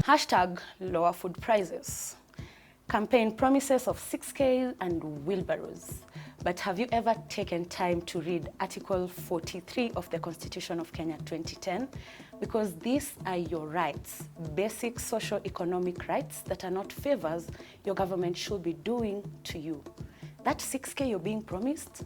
Hashtag lower food prices. Campaign promises of 6K and wheelbarrows. But have you ever taken time to read Article 43 of the Constitution of Kenya 2010? Because these are your rights, basic socio-economic rights that are not favors your government should be doing to you. That 6K you're being promised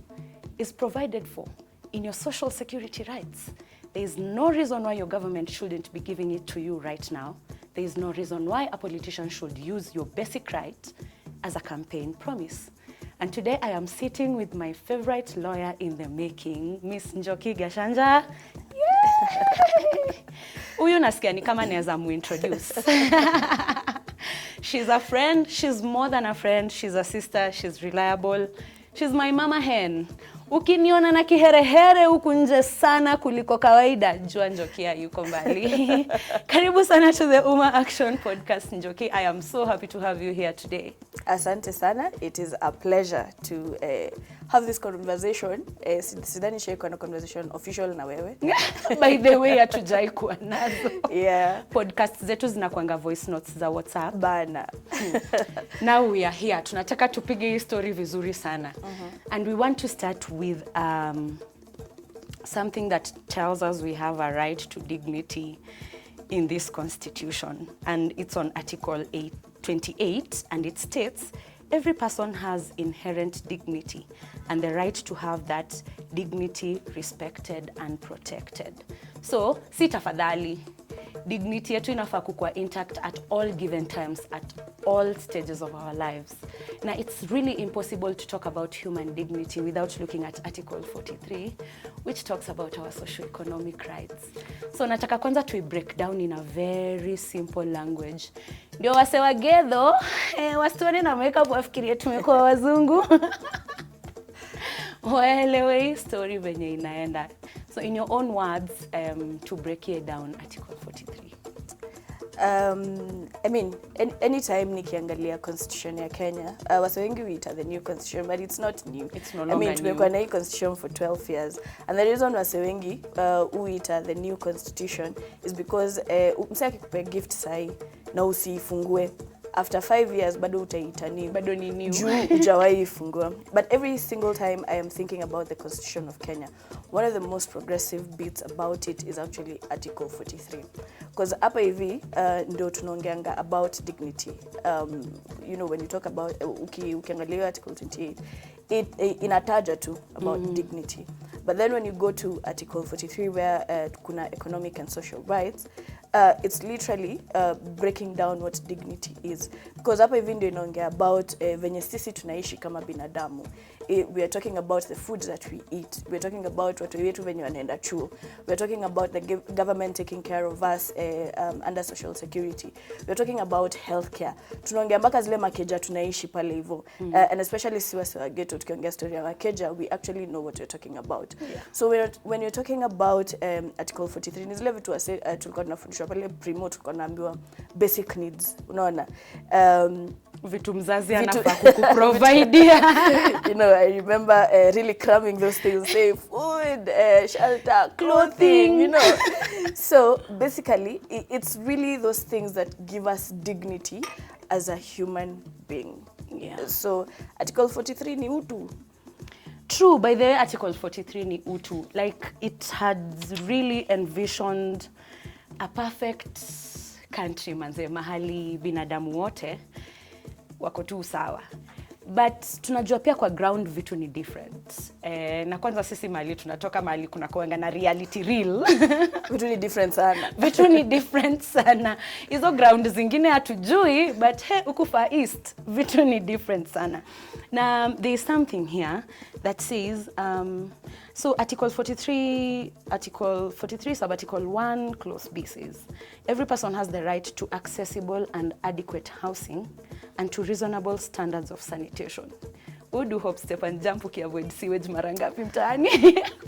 is provided for in your social security rights. There is no reason why your government shouldn't be giving it to you right now. There is no reason why a politician should use your basic right as a campaign promise. And today I am sitting with my favorite lawyer in the making, Miss Njoki Gachanja. Huyu nasikia ni kama naweza muintroduce. She's a friend, she's more than a friend, she's a sister, she's reliable. She's my mama hen. Ukiniona na kiherehere huku nje sana kuliko kawaida, jua Njoki yuko mbali. Karibu sana to the Uma Action Podcast, Njoki. I am so happy to have you here today. Asante sana. It is a pleasure to have this conversation. Sidhani shaiko na conversation official na wewe. By the way, hatujai kuwa nazo. Yeah. Podcast zetu zinakuanga voice notes za WhatsApp. Bana. Now we are here. Tunataka tupige hii story vizuri sana. And we want to start with something that tells us we have a right to dignity in this constitution. And it's on Article 28, and it states, every person has inherent dignity and the right to have that dignity respected and protected. So, si tafadhali, dignity yetu inafaa kukuwa intact at all given times, at all stages of our lives. Now, it's really impossible to talk about human dignity without looking at Article 43, which talks about our socio-economic rights. So, nataka kwanza to break down in a very simple language. Ndio wase wagedo, wasione na makeup wafikirie tumekuwa wazungu. Waelewe hii story venye inaenda. So in your own words, to break it down, Article 43. I mean, anytime nikiangalia constitution ya Kenya, wase wengi huita the new constitution, but it's not new. It's no longer new. Tumekuwa na hii constitution for 12 years. And the reason wase wengi huita the new constitution is because msaki akikupa gift sai na usifungue, after 5 years bado utaita new. Bado ni new. Juu hujawahi fungua. But every single time I am thinking about the Constitution of Kenya, one of the most progressive bits about it is actually Article 43. Because hapa hivi ndio tunaongeanga about dignity. You know, when you talk about ukiangalia Article 28, it inataja tu about dignity. But then when you go to Article 43 where kuna economic and social rights, it's literally breaking down what dignity is. Because hapa hivi ndio inaongea about venye sisi tunaishi kama binadamu. We are talking about the food that we eat. We are talking about watu wetu venye wanaenda chuo. We are talking about the government taking care of us under social security. We are talking about healthcare. Tunaongea mpaka zile makeja tunaishi pale hivyo. And especially siwasi wa ghetto tukiongea story ya makeja, we actually know what we're talking about. Yeah. So when you're talking about Article 43, ni zile vitu tulikuwa tunafundishwa pale primo, tulikuwa naambiwa basic needs. Unaona? Vitu mzazi anafaa kukuprovide. You know, I remember really cramming those things, say food, shelter, clothing, you know. So basically, it's really those things that give us dignity as a human being. Yeah. So Article 43 ni utu. True, by the way, Article 43 ni utu. Like, it had really envisioned a perfect country, manze, mahali binadamu wote wako tu sawa. But tunajua pia kwa ground vitu ni different. Na kwanza sisi mahali tunatoka mahali kuna kuanga na reality real. Vitu ni different sana. Vitu ni different sana. Hizo ground zingine hatujui, but huku Far East vitu ni different sana. Now there is something here that says so Article 43 sub Article 1 clause B says every person has the right to accessible and adequate housing and to reasonable standards of sanitation. Who do hop step and jump ukiavoid sewage mara ngapi mtaani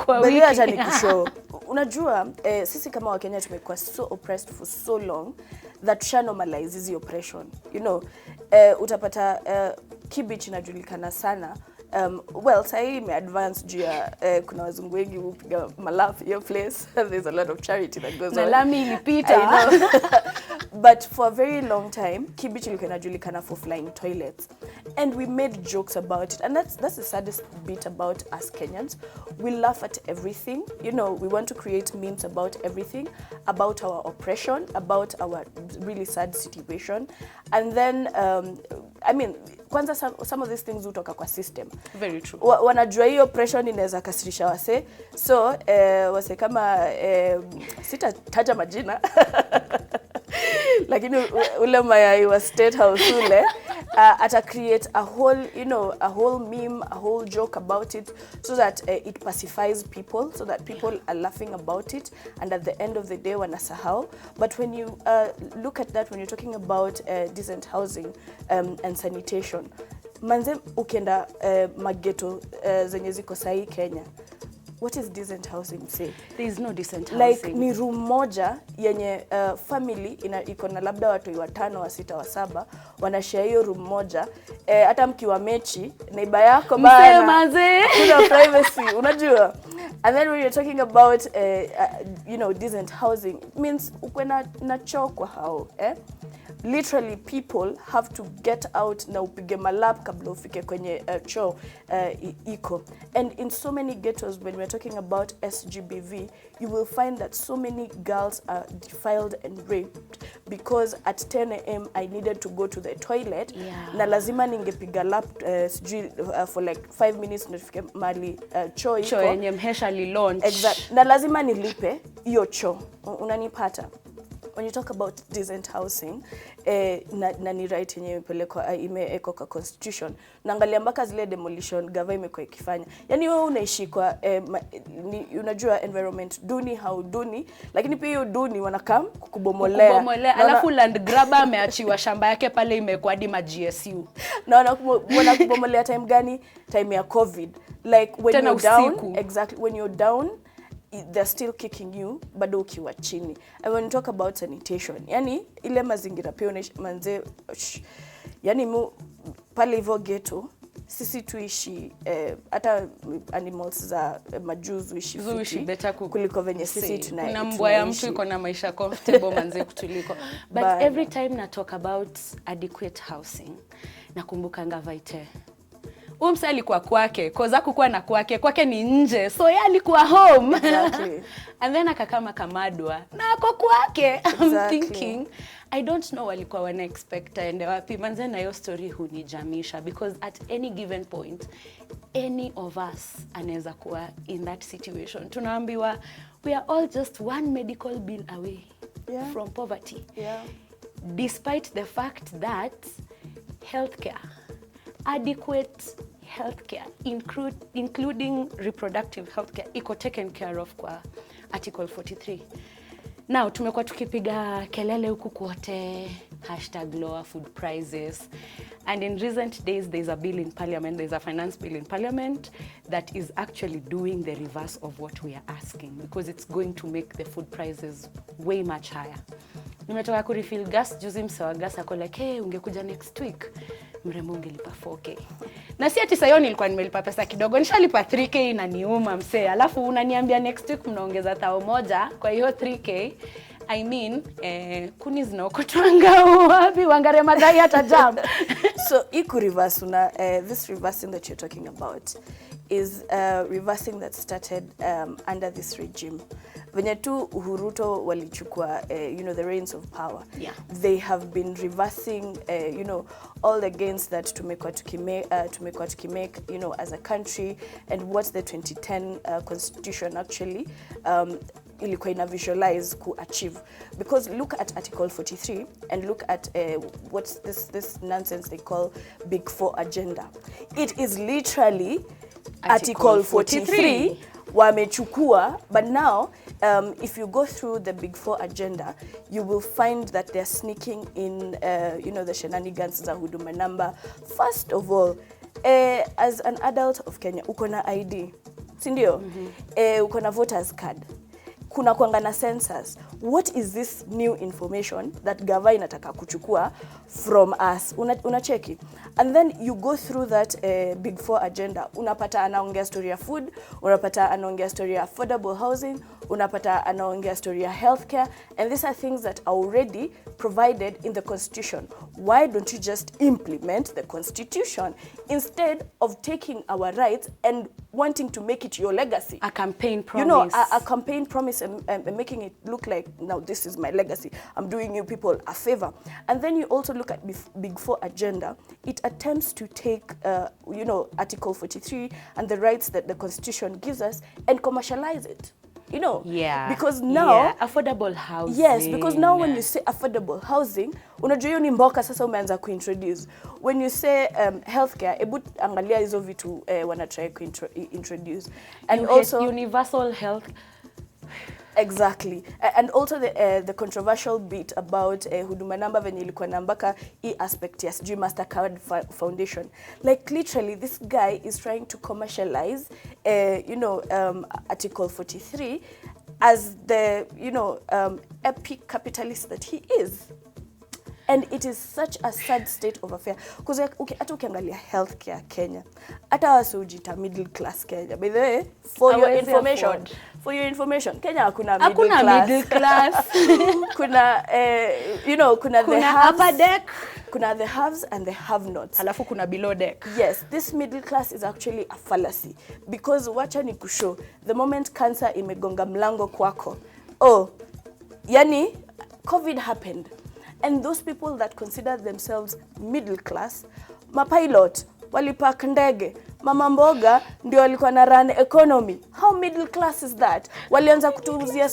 kwa wiki? Bali acha nikushow. Unajua sisi kama Wakenya tumekuwa so oppressed for so long that tusha normalize hizi oppression. You know, utapata Kibich inajulikana sana well, sahi ime advance juu ya kuna wazungu wengi upiga malap your place. There's a lot of charity that goes on. Na lami ilipita. But for a very long time, Kibich ilikuwa inajulikana for flying toilets. And we made jokes about it. And that's the saddest bit about us Kenyans. We laugh at everything. You know, we want to create memes about everything, about our oppression, about our really sad situation. And then, I mean, kwanza some of these things hutoka kwa system. Very true. Wanajua hiyo oppression inaweza kasirisha wase. So, wase kama, sitataja majina. Lakini ule mayai wa State House ule ata create a whole, you know, a whole meme, a whole joke about it so that it pacifies people, so that people are laughing about it, and at the end of the day wanasahau. But when you look at that, when you're talking about decent housing and sanitation, manze ukienda mageto zenye ziko sahi Kenya, what is decent housing say? There is no decent housing. Like ni room moja yenye family iko na labda watu 5, 6, 7 wanashare hiyo room moja. Hata mkiwa mechi neighbor yako bana kuna privacy unajua. And then when you're talking about you know, decent housing, it means ukwe na choo kwa hao literally people have to get out na upige malap kabla ufike kwenye choo iko. And in so many ghettos, when we're talking about SGBV, you will find that so many girls are defiled and raped because at 10 a.m. I needed to go to the toilet. Yeah. Na lazima ningepiga lap for like 5 minutes nifike mali choo iko. Choo yenye mhesha li launch. Exact. Na lazima nilipe hiyo choo. Unanipata? When you talk about decent housing, na ni right yenye imewekwa kwa constitution. Naangalia mpaka zile demolition gava imekuwa ikifanya. Yaani wewe unaishi kwa unajua environment duni how duni, lakini pia hiyo duni wanakam kukubomolea. Alafu land grabber ameachiwa shamba yake pale imekuwa hadi ma GSU. Na wanakubomolea time gani? Time ya COVID. Like when Tena you're down, usiku. exactly, when you're down, they're still kicking you bado ukiwa chini. And when you talk about sanitation, yani ile mazingira pia manze, yani pale hivyo ghetto sisi tuishi hata animals za majuzu ishi better kuliko venye sisi tunaishi. Kuna mbwa ya mtu iko na maisha comfortable manze kutuliko. But every time na talk about adequate housing, nakumbuka Ngavaite. Msa alikuwa kwake, koza kukuwa na kwake ni nje, so yeye alikuwa home. Exactly. And then akakama kamadwa na ako kwake. I'm thinking, I don't know walikuwa wana expect aende wapi. Manze na hiyo story hunijamisha because at any given point any of us anaweza kuwa in that situation. Tunaambiwa we are all just one medical bill away from poverty. Yeah. Despite the fact that healthcare, adequate healthcare, including reproductive healthcare, iko taken care of kwa Article 43. Now, tumekuwa tukipiga kelele huku kote, #lower food prices. And in recent days, there's a bill in parliament, there's a finance bill in parliament that is actually doing the reverse of what we are asking because it's going to make the food prices way much higher. Nimetoka kurefill gas, juzi msewa gas ako like, hey, ungekuja next week. Mrembo ungelipa 4K. Na si ati sayo nilikuwa nimelipa pesa kidogo, nishalipa 3K na niuma msee. Alafu unaniambia next week mnaongeza 1,000 kwa hiyo 3K. I mean, kuni zinaokotwanga wapi wangare madai hata jam. So iku reverse this reversing that you're talking about is reversing that started under this regime. Venye tu Uhuruto walichukua you know, the reins of power. Yeah. They have been reversing you know, all the gains that tumekuwa tukimake you know, as a country, and what the 2010 constitution actually ilikuwa ina visualize ku achieve. Because look at Article 43 and look at what's this nonsense they call Big Four agenda. It is literally Article 43 wamechukua, but now if you go through the Big Four agenda, you will find that they're sneaking in you know, the shenanigans za huduma number. First of all, as an adult of Kenya, uko na ID, si ndio? Uko na voters card. kuna kuangana census. What is this new information that gava inataka kuchukua from us? Unacheki. And then you go through that big four agenda. Unapata anaongea story ya food, unapata anaongea story ya affordable housing, unapata anaongea story ya healthcare, and these are things that are already provided in the constitution. Why don't you just implement the constitution instead of taking our rights and wanting to make it your legacy? A campaign promise. You know, a campaign promise and making it look like, now this is my legacy. I'm doing you people a favor. And then you also look at Big Four agenda. It attempts to take, you know, Article 43 and the rights that the Constitution gives us and commercialize it. You know, because now affordable housing. Yes, because now when you say affordable housing, unajua hiyo ni mboka sasa umeanza kuintroduce. When you say healthcare, ebu angalia hizo vitu wana try introduce. And you also universal health. Exactly. And also the controversial bit about huduma namba venye ilikuwa nambaka aspect ya sijui Mastercard Foundation. Like literally this guy is trying to commercialize you know, Article 43 as the, you know, epic capitalist that he is. And it is such a sad state of affair. Because hata ukiangalia healthcare Kenya, hata wasujita middle class Kenya. By the way, for your information, Kenya hakuna middle class. Kuna, you know, kuna the haves, upper deck, kuna the haves and the have-nots. Alafu kuna below deck. Yes, this middle class is actually a fallacy. Because wacha ni kushow, the moment cancer imegonga mlango kwako, oh, yani, COVID happened. And those people that consider themselves middle class, mapilot, walipak ndege, mama mboga ndio walikuwa na run economy. How middle class is that? Walianza kutuuzia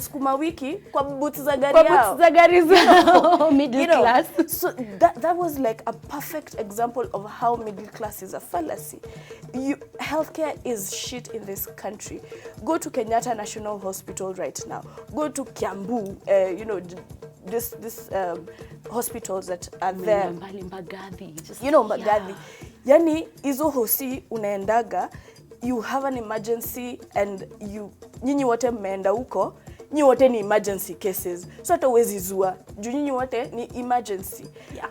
skuma wiki kwa boots za gari yao. Kwa boots za gari zao. Middle class. So that was like a perfect example of how middle class is a fallacy. Healthcare is shit in this country. Go to Kenyatta National Hospital right now. Go to Kiambu, you know, this hospitals that are there. Mbagathi. You know, Mbagathi. Yani, hizo hosi unaendaga, you have an emergency and nyinyi wote mmeenda huko, nyinyi wote ni emergency cases. So hata huwezi zua, juu nyinyi wote ni emergency.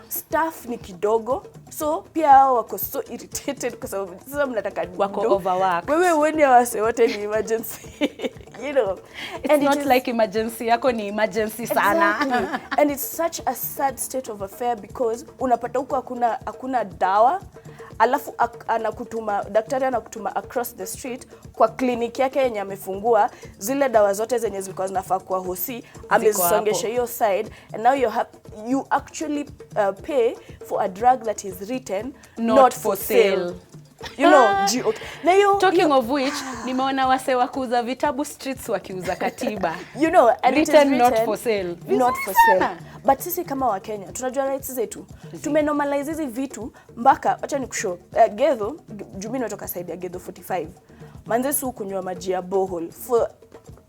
Staff ni kidogo, so pia hao wako so irritated kwa sababu sasa mnataka wako overworked. Wewe uone wase wote ni emergency. You know, it's not like emergency yako ni emergency sana. Exactly. And it's such a sad state of affair because unapata huko hakuna dawa, alafu daktari anakutuma across the street kwa kliniki yake yenye amefungua, zile dawa zote zenye zilikuwa zinafaa kwa hosi amezisongesha hiyo side, and now you actually pay for a drug that is written not for sale. You know, talking of which, nimeona wase wakuuza vitabu streets wakiuza katiba. You know, and written not for sale. Not for sale. But sisi kama wa Kenya, tunajua rights zetu. Tumenormalize hizi vitu mpaka acha nikushow. Gedho, jumi natoka side ya Gedho 45. Manzesu kunywa maji ya borehole for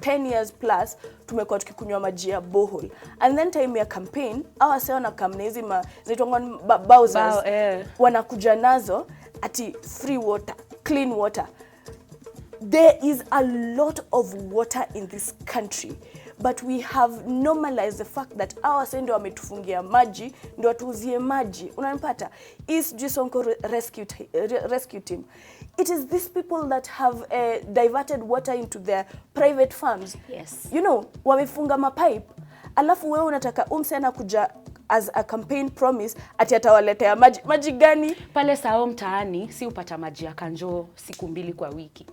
10 years plus tumekuwa tukikunywa maji ya borehole. And then time ya campaign, hawa sasa na kamnezi zitongwa bowsers wanakuja nazo ati free water, clean water. There is a lot of water in this country, but we have normalized the fact that our sendo wametufungia maji ndio watuuzie maji. Unanipata? Is Jisonko rescue team. It is these people that have diverted water into their private farms. Yes. You know, wamefunga mapipe. Alafu wewe unataka umsena kuja as a campaign promise ati atawaletea maji gani? Pale sao mtaani si upata maji ya kanjo siku 2 kwa wiki.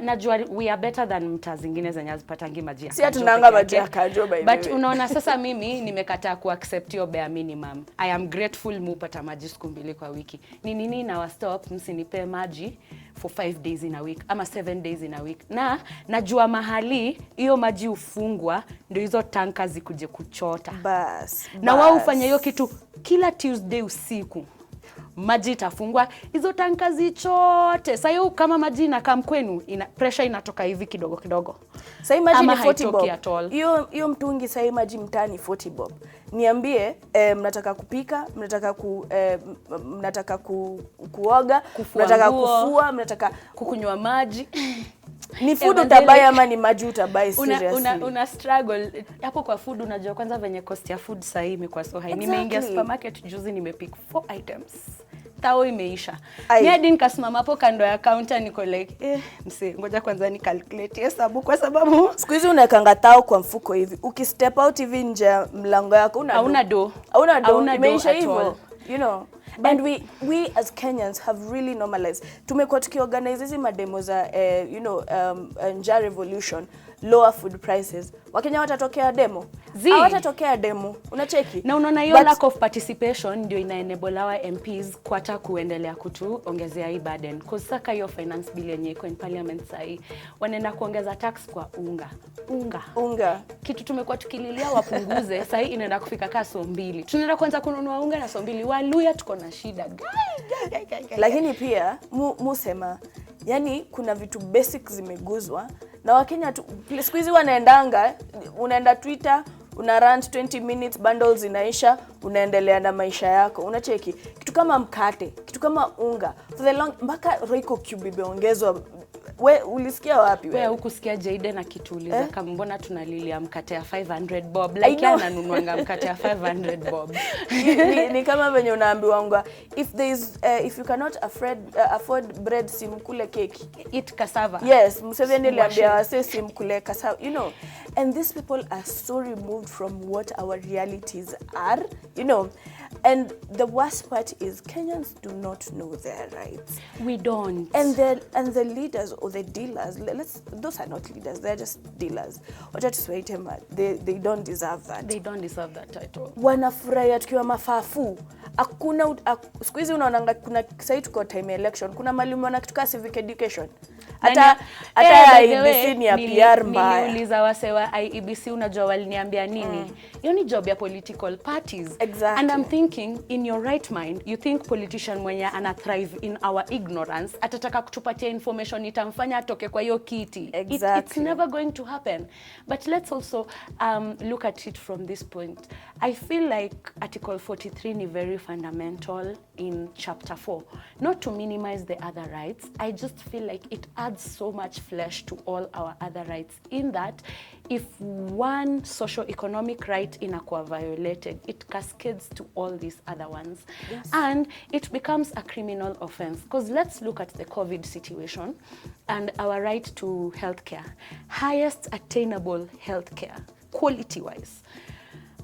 Najua we are better than mtaa zingine zenye zipatangi maji ya kanjo. Si atunanga maji ya kanjo by the way. But unaona sasa mimi nimekataa ku accept your bare minimum. I am grateful mupata maji siku 2 kwa wiki. Ni nini na wa stop msinipe maji for 5 days in a week ama 7 days in a week. Na najua mahali hiyo maji ufungwa ndio hizo tanka zikuje kuchota. Na wao ufanya hiyo kitu kila Tuesday usiku. Maji itafungwa hizo tanka zichote. Sasa hiyo kama maji inakaa kwenu pressure inatoka hivi kidogo kidogo. Sasa maji ni 40 bob. Hiyo mtungi sasa maji mtani 40 bob. Niambie mnataka kupika, mnataka kuoga, mnataka kufua, mnataka kukunywa maji. Ni food utabai ama ni maji utabai seriously? Una struggle. Hapo kwa food unajua kwanza venye cost ya food sasa imekuwa so high. Nimeingia supermarket juzi nimepick 4 items. Tao imeisha. Ni hadi nikasimama hapo kando ya counter niko like mse ngoja kwanza ni calculate hesabu kwa sababu siku hizi unawekanga tao kwa mfuko hivi. Ukistep out hivi nje ya mlango yako hauna do. Imeisha hivyo. You know. And we as Kenyans have really normalized. Tumekuwa tukiorganize hizi mademo za njaa revolution, lower food prices. Wakenya watatokea demo. Hawatatokea demo. Unacheki? Na unaona hiyo lack of participation ndio ina enable our MPs kwata kuendelea kutuongezea hii burden. Because saka hiyo finance bill yenye iko in parliament sahi wanaenda kuongeza tax kwa unga. Kitu tumekuwa tukililia wapunguze sahi inaenda kufika kaso 2. Tunaenda kwanza kununua unga na so 2. Waluya tuko na shida. Lakini pia musema yani kuna vitu basic zimeguzwa na Wakenya siku hizi unaenda Twitter, una rant 20 minutes, bundles inaisha, unaendelea na maisha yako. Unacheki kitu kama mkate, kitu kama unga for the long mpaka Royco Cube imeongezwa. We ulisikia wapi wewe? Wewe ukusikia Jaden akituuliza kama mbona tunalilia mkate ya 500 bob like ananunuanga mkate ya 500 bob. ni kama venye unaambiwa if you cannot afford bread simkule cake, eat cassava. Yes, Museveni aliambia wase simkule cassava, you know. And these people are so removed from what our realities are, you know. And the worst part is Kenyans do not know their rights. We don't. And the leaders or the dealers, those are not leaders, they're just dealers. They don't deserve that. They don't deserve that title. Wanafurahia tukiwa mafafu. Hakuna siku hizi unaona kuna sasa tuko time election, kuna mwalimu ana kitu kama civic education. Hata IEBC ni ya PR mbaya. Niliuliza wasewa IEBC unajua waliniambia nini? Hiyo ni job ya political parties. Exactly. And I'm thinking in your right mind you think politician mwenye ana thrive in our ignorance atataka kutupatia information itamfanya atoke kwa hiyo kiti. Exactly. It's never going to happen. But let's also look at it from this point. I feel like Article 43 is very fundamental in Chapter 4. Not to minimize the other rights, I just feel like it adds so much flesh to all our other rights in that if one socio-economic right inakuwa violated, it cascades to all these other ones. Yes. And it becomes a criminal offense. Because let's look at the COVID situation and our right to healthcare. Highest attainable healthcare, quality-wise.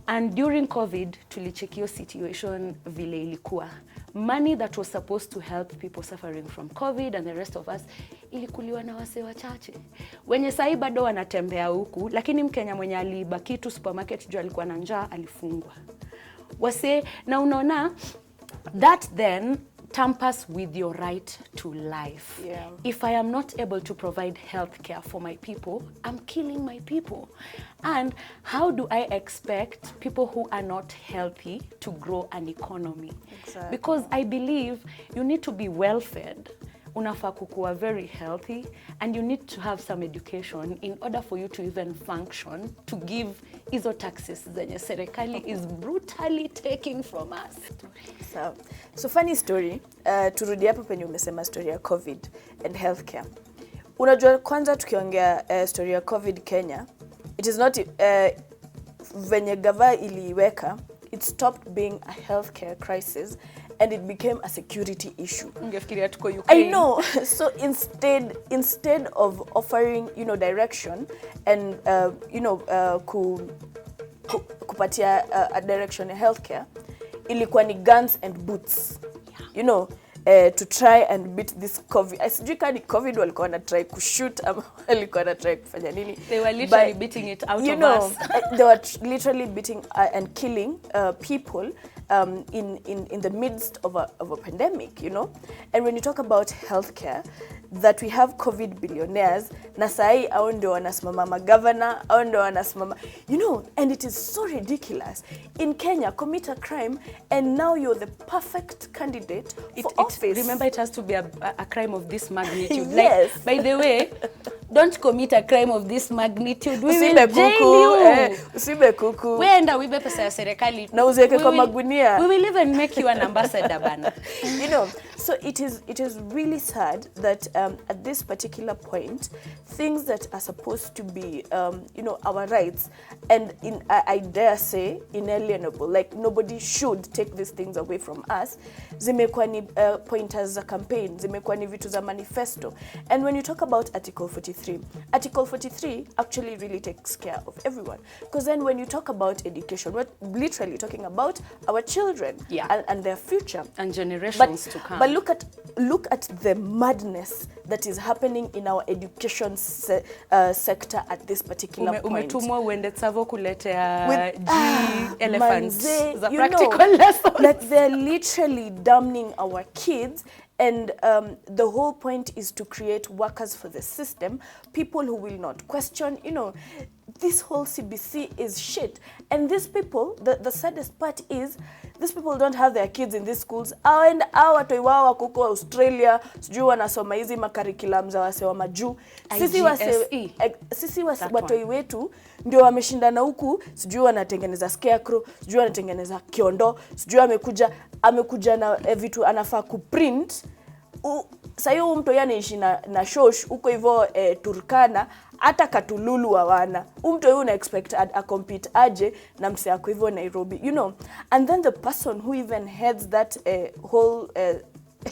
And during COVID, tulichekio situation vile ilikuwa. Money that was supposed to help people suffering from COVID and the rest of us, ilikuliwa na wase wachache. Wenye sahi bado wanatembea huku, lakini Mkenya mwenye aliiba kitu supermarket juu alikuwa na njaa alifungwa. Wase, na unaona, that then tampers with your right to life. Yeah. If I am not able to provide health care for my people, I'm killing my people. And how do I expect people who are not healthy to grow an economy? Exactly. Because I believe you need to be well fed, unafaa kukuwa very healthy, and you need to have some education in order for you to even function, to give hizo taxes zenye serikali is brutally taking from us. So funny story, turudi hapo penye umesema story ya COVID and healthcare. Unajua kwanza tukiongea story ya COVID Kenya, it is not venye gava iliweka, it stopped being a healthcare crisis and it became a security issue. Ungefikiria tuko Ukraine. I know. So instead of offering, direction and kupatia a direction in healthcare, ilikuwa ni guns and boots. To try and beat this COVID. Sijui kama ni COVID walikuwa wana try kushoot ama walikuwa wana try kufanya nini. They were literally beating it out of us. They were literally beating and killing people in the midst of a pandemic, And when you talk about healthcare, that we have COVID billionaires, na sai hao ndio wanasimama magavana, hao ndio wanasimama, and it is so ridiculous. In Kenya, commit a crime and now you're the perfect candidate for office. Remember, it has to be a crime of this magnitude. Yes. Like, by the way, don't commit a crime of this magnitude. We will jail you. Usibe kuku. Wenda uibe pesa ya serikali. Na uziweke kwa magunia. We will even make you an ambassador bana. So it is really sad that at this particular point, things that are supposed to be our rights, and I dare say inalienable, like nobody should take these things away from us, zimekuwa ni pointers za campaign, zimekuwa ni vitu za manifesto. And when you talk about Article 43, Article 43 actually really takes care of everyone, because then when you talk about education, we're literally talking about our children, and their future and generations to come. But look at the madness that is happening in our education sector at this particular point. Umetumwa uende Tsavo kuletea elephants, the practical lessons. That they're literally damning our kids. And the whole point is to create workers for the system, people who will not question, this whole CBC is shit. And these people, the saddest part is, these people don't have their kids in these schools. And watoi wao wako Australia, sijui wanasoma hizi makarikulam za wase wa majuu. Sisi watoi wetu ndio wameshindana huku, sijui wanatengeneza scarecrow, sijui wanatengeneza kiondo, sijui amekuja na vitu anafaa kuprint. Sayo mtu yanaishi na shosh huko hivyo Turkana, hata Katululu hawana. Mtu yeye una expect a compete aje na mse yako hivyo Nairobi, and then the person who even heads that whole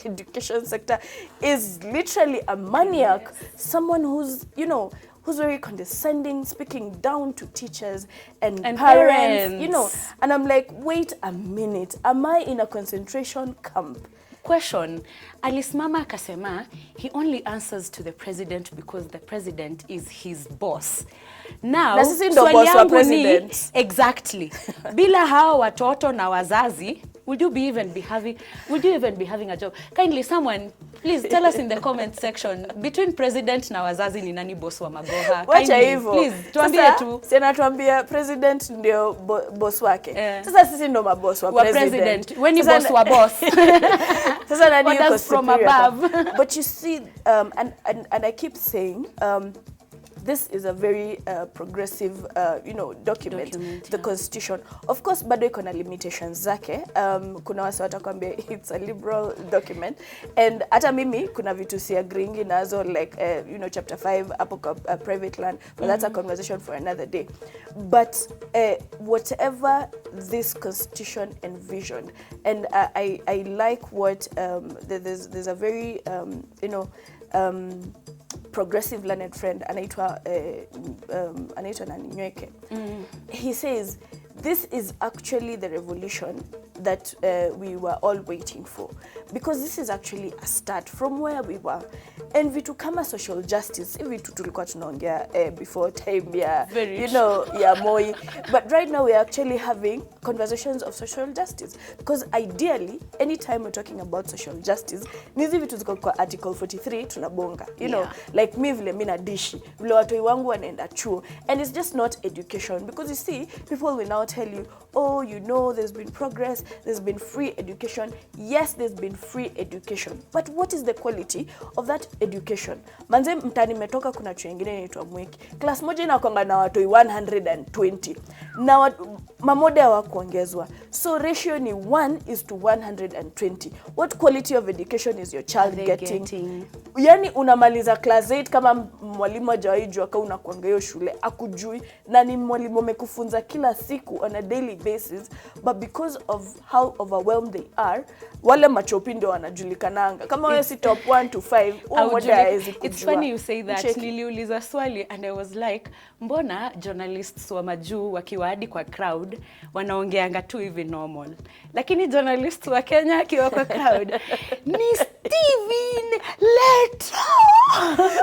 education sector is literally a maniac. Yes. Someone who's who's very condescending, speaking down to teachers and parents, and I'm like, wait a minute, am I in a concentration camp? Question, alisimama akasema he only answers to the president because the president is his boss. Now, swali yangu ni exactly. Bila hao watoto na wazazi, would you even be having a job? Kindly someone please tell us in the comment section, between president na wazazi ni nani boss wa Magoha? Wacha hivyo. Please tuambie tu. Sasa tuambia president ndio boss wake. Sasa sisi ndo maboss wa president. When you boss wa boss. Sasa nani yuko from above? But you see, and I keep saying, this is a very progressive, document, the constitution. Of course, bado iko na limitations zake. Kuna wase watakwambia it's a liberal document, and hata mimi kuna vitu si agreeing nazo, like chapter 5 hapo private land, but that's a conversation for another day. But whatever this constitution envisioned, and I like what there's a very progressive learned friend anaitwa Njoki. He says this is actually the revolution that we were all waiting for, because this is actually a start from where we were, and vitu kama social justice vitu tulikuwa tunaongea before time ya ya Moi, but right now we are actually having conversations of social justice, because ideally anytime we're talking about social justice nizi vitu ziko kwa article 43 tunabonga, like me vile mimi na dishi vile watoi wangu wanaenda chuo, and it's just not education, because you see people will now tell you, there's been progress, there's been free education. Yes, there's been free education, but what is the quality of that education? Manze mtani metoka kuna chuo nyingine inaitwa Mweki, class moja inakuanga na watoi 120 na mamode hawakuongezwa, so ratio ni 1:120. What quality of education is your child getting? Yani unamaliza class 8 kama mwalimu hajawaijua kama unakuanga hiyo shule akujui, na ni mwalimu amekufunza kila siku on a daily basis, but because of how overwhelmed they are, wale machopi ndio wanajulikananga kama wewe si top 1 to 5 moja haiwezi kujua. It's funny you say that. Niliuliza swali and I was like, mbona journalists wa majuu wakiwa hadi kwa crowd wanaongeanga tu hivi normal, lakini journalists wa Kenya akiwa kwa crowd ni Steven Leto,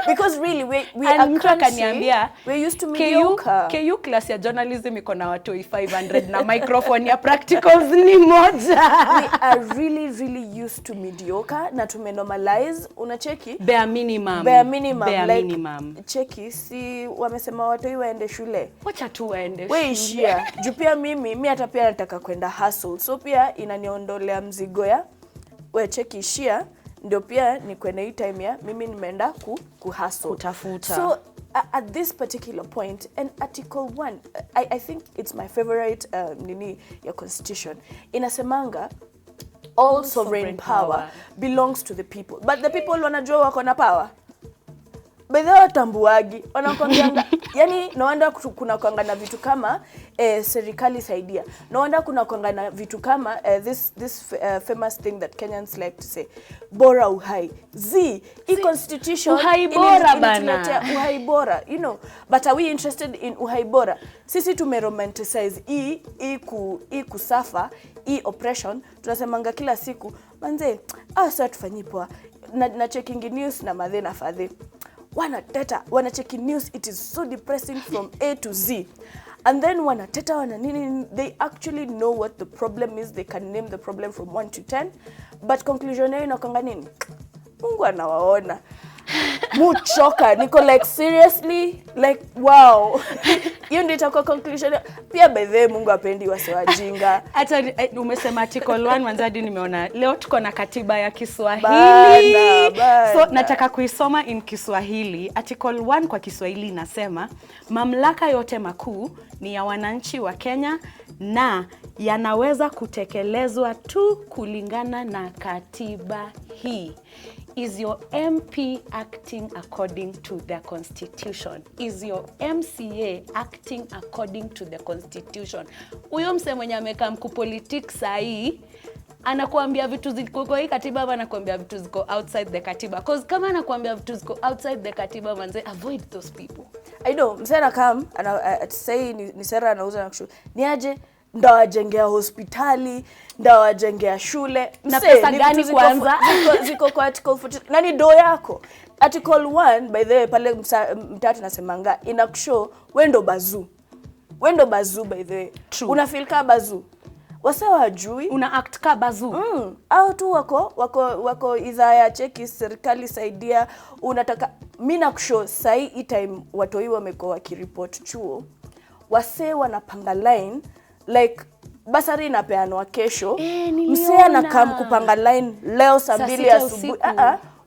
because really we are crunchy. We're used to mediocre. KU class ya journalism iko na watu 500 na microphone ya practicals ni moja. We are really used to mediocre na tumenormalize. Unacheki bare minimum cheki, si wamesema watu waende shule, wacha tu waende shule. Wewe ishia juu pia mimi hata pia nataka kwenda hustle, so pia inaniondolea mzigo ya wewe cheki ishia, ndio pia ni kwenda hii time ya mimi nimeenda kuhustle kutafuta. So at this particular point, and Article 1, I think it's my favorite nini ya constitution, inasemanga all sovereign power belongs to the people. But the people wanajua wako na power. By the way, tambuagi wanakwambianga yani naenda kuna kwanga na vitu kama serikali saidia. Naenda kuna kwanga na vitu kama this famous thing that Kenyans like to say, bora uhai. Constitution uhai bora bana. Uhai bora, you know. But are we interested in uhai bora? Sisi tumeromanticize kusafa, oppression. Tunasemanga kila siku, manze, sasa tufanyi poa. Na checking news na madhe na fadhe. Wana checking news, it is so depressing from A to Z. And then they actually know what the problem is. They can name the problem from 1 to 10. But conclusion yao inakanga nini? Mungu anawaona. Muchoka. Niko like seriously? Like wow. Hiyo ndio itakuwa conclusion. Pia by the way Mungu apendi wase wajinga. Hata umesema article 1 mwanzadi nimeona leo tuko na katiba ya Kiswahili. Bana. So nataka kuisoma in Kiswahili. Article 1 kwa Kiswahili inasema mamlaka yote makuu ni ya wananchi wa Kenya na yanaweza kutekelezwa tu kulingana na katiba hii. Is your MP acting according to the constitution? Is your MCA acting according to the constitution? Uyo mse mwenye ameka mkupolitics sahi anakuambia vitu ziko kwa hii katiba ama anakuambia vitu ziko outside the katiba? Because kama anakuambia vitu ziko outside the katiba manze, avoid those people. I know, msana come say ni sera anauza na kushu. Ni aje ndawajengea hospitali, ndawajengea shule. Na pesa gani kwanza? Ziko kwa article 40. Nani do yako? Article 1 by the way pale mtatu nasemanga inakushow wendo bazu. Wendo bazu by the way. Una feel ka bazu. Wasa wajui una act ka bazu. Au tu wako idhaa ya cheki serikali saidia unataka mimi nakushow sai time watoi wamekuwa wakireport chuo. Wase wanapanga line like basari inapeanwa kesho. Msee anakam kupanga line leo saa 2 asubuhi.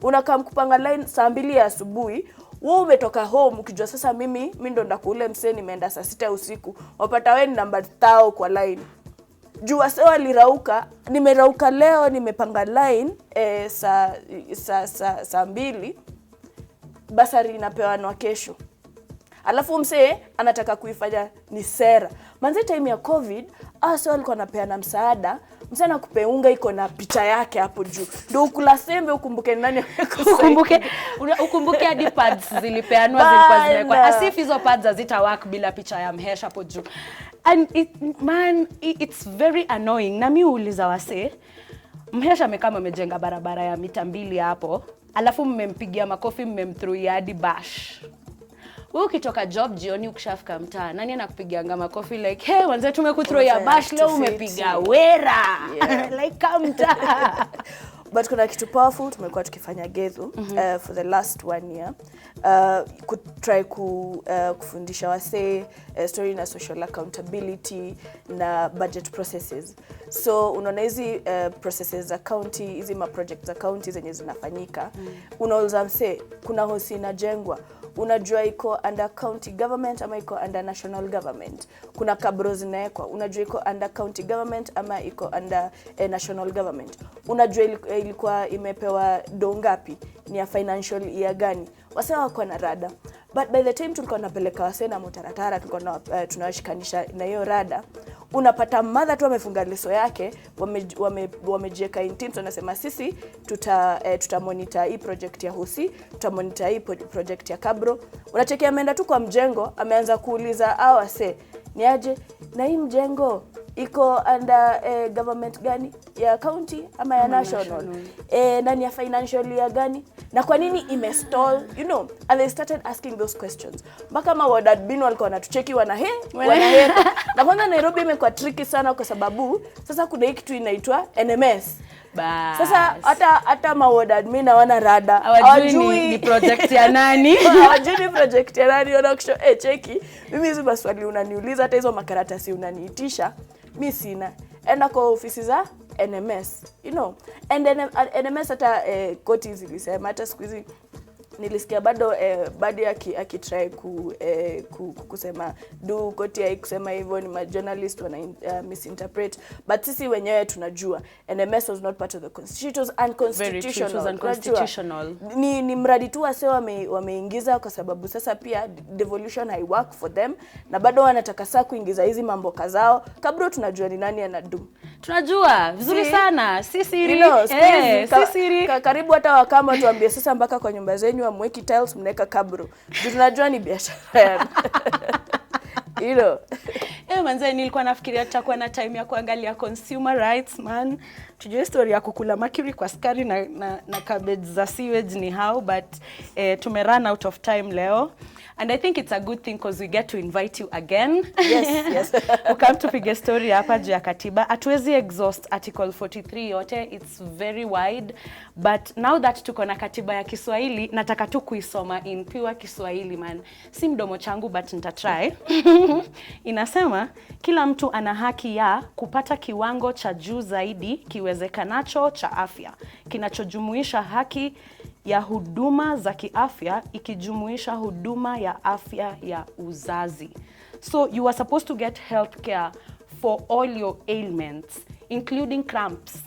Unakam kupanga line saa 2 asubuhi. Wewe umetoka home ukijua sasa mimi ndo ndakule msee nimeenda saa 6 usiku. Wapata wewe ni namba 1000 kwa line. Jua sawa lirauka, nimerauka leo nimepanga line saa 2 basari inapeanwa kesho. Alafu msee anataka kuifanya ni sera. Manze time ya COVID, sio alikuwa anapeana msaada, msee anakupe unga iko na picha yake hapo juu. Ndio ukula sembe ukumbuke nani ukumbuke hadi pads zilipeanwa zilikuwa zimekwa. As if hizo pads hazita work bila picha ya mhesha hapo juu. And it's very annoying. Na mimi uuliza wase, mhesha amekama amejenga barabara ya mita 2 hapo, alafu mmempigia makofi mmemthrow hadi bash. Wewe ukitoka job jioni ukishafika mtaa, nani anakupigia makofi like, "Hey, wanze tumekuthrow ya bash leo umepiga wera." Like come mtaa. But kuna kitu powerful tumekuwa tukifanya Gedhu for the last 1 year. Try kufundisha wase story na social accountability na budget processes. So unaona hizi processes za county, hizi ma projects za county zenye zinafanyika. Unauliza mse kuna hosi inajengwa. Unajua iko under county government ama iko under national government. Kuna kabro zinaekwa. Unajua iko under county government ama iko under national government. Unajua ilikuwa imepewa dongapi, ni ya financial year gani. Wase wako na rada. But by the time tulikuwa tunapeleka wase na motaratara tulikuwa tunawashikanisha na hiyo rada. Unapata mother tu amefunga leso yake, wamejieka in teams wanasema sisi tuta monitor hii project ya hosi, tuta monitor hii project ya kabro. Unacheki ameenda tu kwa mjengo, ameanza kuuliza wase, ni aje na hii mjengo iko under government gani, ya county ama ya national? Nani ya financial year gani? Na kwa nini imestall, you know? And they started asking those questions. Mpaka ma ward admin walikuwa wanatucheki wanaheka. Na kwanza Nairobi imekuwa tricky sana kwa sababu sasa kuna hiki kitu inaitwa NMS. Sasa hata ma ward admin hawana rada. Hawajui ni project ya nani. Hawajui ni project ya nani. Wanakusho cheki. Mimi hizo maswali unaniuliza, hata hizo makaratasi unaniitisha, mimi sina. Enda kwa ofisi za NMS, you know. And then NMS hata koti zilisema hata siku hizi nilisikia bado bado akitry kusema do koti kusema hivyo ni ma journalist wana misinterpret, but sisi wenyewe tunajua NMS was not part of the constitution, it was unconstitutional. Ni mradi tu wase wameingiza kwa sababu sasa pia devolution hai work for them, na bado wanataka saa kuingiza hizi mambo kazao. Kabla tunajua ni nani anadu. Tunajua vizuri sana. Si siri. Si siri. Karibu hata wakama tuambie sasa mpaka kwa nyumba zenyu amweki tiles mneka kabro. Tunajua ni biashara. Manze nilikuwa nafikiria tutakuwa na time ya kuangalia consumer rights man. Tujue story ya kukula mercury kwa skari na cabbage za sewage ni how, but tume run out of time leo. And I think it's a good thing because we get to invite you again. Yes. Come to piga story hapa juu ya katiba. Hatuwezi exhaust article 43 yote. It's very wide. But now that tuko na katiba ya Kiswahili, nataka tu kuisoma in pure Kiswahili man. Si mdomo changu but nitatry. Inasema kila mtu ana haki ya kupata kiwango cha juu zaidi kiwezekanacho cha afya, kinachojumuisha haki ya huduma za kiafya ikijumuisha huduma ya afya ya uzazi. So you are supposed to get health care for all your ailments including cramps.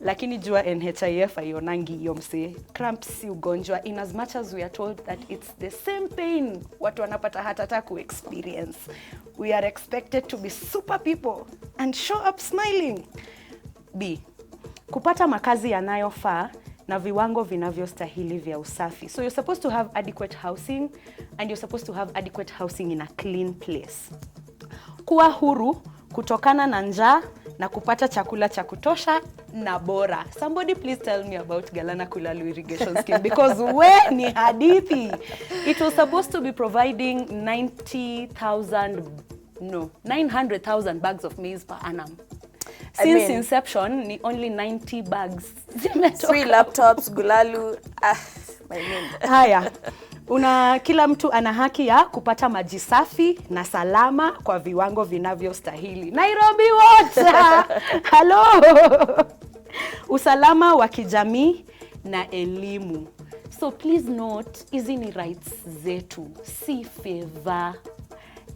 Lakini jua NHIF ayonangi hiyo mse. Cramps si ugonjwa, in as much as we are told that it's the same pain watu wanapata heart attack ku experience. We are expected to be super people and show up smiling. B. Kupata makazi yanayofaa na viwango vinavyostahili vya usafi. So you're supposed to have adequate housing and you're supposed to have adequate housing in a clean place. Kuwa huru kutokana na njaa na kupata chakula cha kutosha na bora. Somebody please tell me about Galana Kulalu irrigation scheme because we ni hadithi. It was supposed to be providing 900,000 bags of maize per annum. Since inception, ni only 90 bags. Free laptops, Gulalu. Haya. Kila mtu ana haki ya kupata maji safi na salama kwa viwango vinavyostahili. Nairobi Water. Hello. Usalama wa kijamii na elimu. So please note, hizi ni rights zetu, si favor.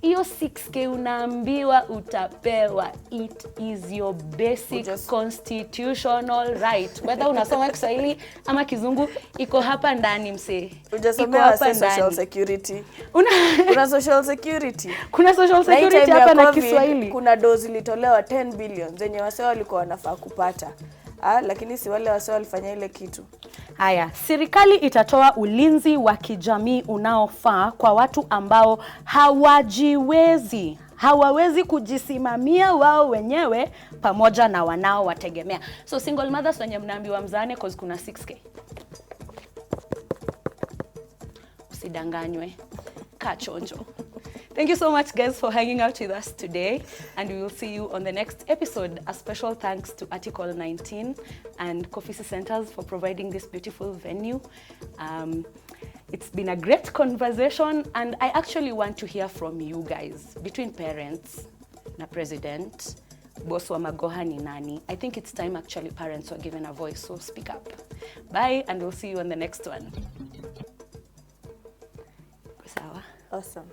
Iyo 6K unaambiwa utapewa. It is your basic constitutional right. Whether unasoma Kiswahili ama Kizungu, iko hapa ndani mse. Ujasomea social security. Kuna social security. Kuna social security hapa na Kiswahili. Kuna dozi litolewa 10 billion zenye wase walikuwa wanafaa kupata. Lakini si wale wase walifanya ile kitu. Haya, serikali itatoa ulinzi wa kijamii unaofaa kwa watu ambao hawawezi kujisimamia wao wenyewe pamoja na wanao wategemea. So single mothers wenye mnaambiwa mzaane cause kuna 6K. Usidanganywe. Kachonjo. Thank you so much guys for hanging out with us today, and we will see you on the next episode. A special thanks to Article 19 and Coffee Centers for providing this beautiful venue. It's been a great conversation, and I actually want to hear from you guys, between parents na president, boss wa magoha ni nani. I think it's time actually parents were given a voice, so speak up. Bye, and we'll see you on the next one. Sawa. Awesome.